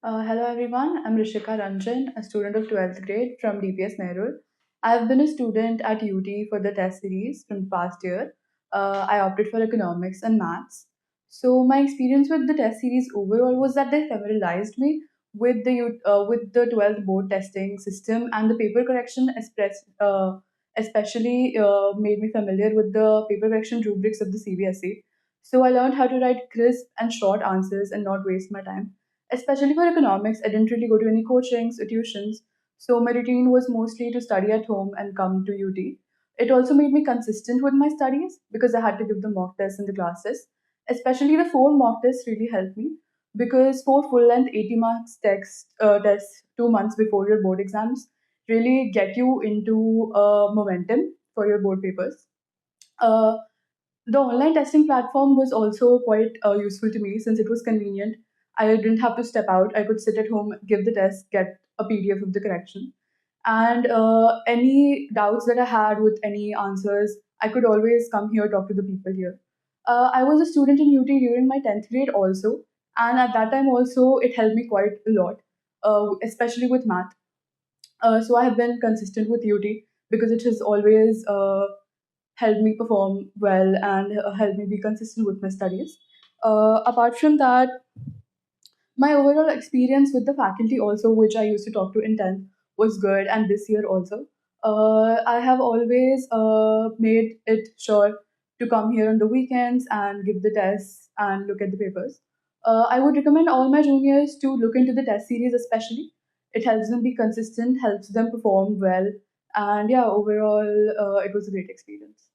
Hello everyone, I'm Rishika Ranjan, a student of 12th grade from DPS Nehru. I have been a student at UT for the test series from past year. I opted for economics and maths. So my experience with the test series overall was that they familiarized me with the 12th board testing system, and the paper correction especially made me familiar with the paper correction rubrics of the CBSE. So I learned how to write crisp and short answers and not waste my time. Especially for economics, I didn't really go to any coachings or tuitions, so my routine was mostly to study at home and come to UT. It also made me consistent with my studies because I had to give the mock tests in the classes. Especially the four mock tests really helped me because four full length 80 marks tests 2 months before your board exams really get you into momentum for your board papers. Uh, the online testing platform was also quite useful to me since it was convenient. I didn't have to step out. I could sit at home, give the test, get a PDF of the correction. And any doubts that I had with any answers, I could always come here, talk to the people here. I was a student in UT during my 10th grade also. And at that time also, it helped me quite a lot, especially with math. So I have been consistent with UT because it has always helped me perform well and helped me be consistent with my studies. Apart from that, my overall experience with the faculty also, which I used to talk to in 10th, was good, and this year also. I have always made it sure to come here on the weekends and give the tests and look at the papers. I would recommend all my juniors to look into the test series, especially. It helps them be consistent, helps them perform well, and yeah, overall, it was a great experience.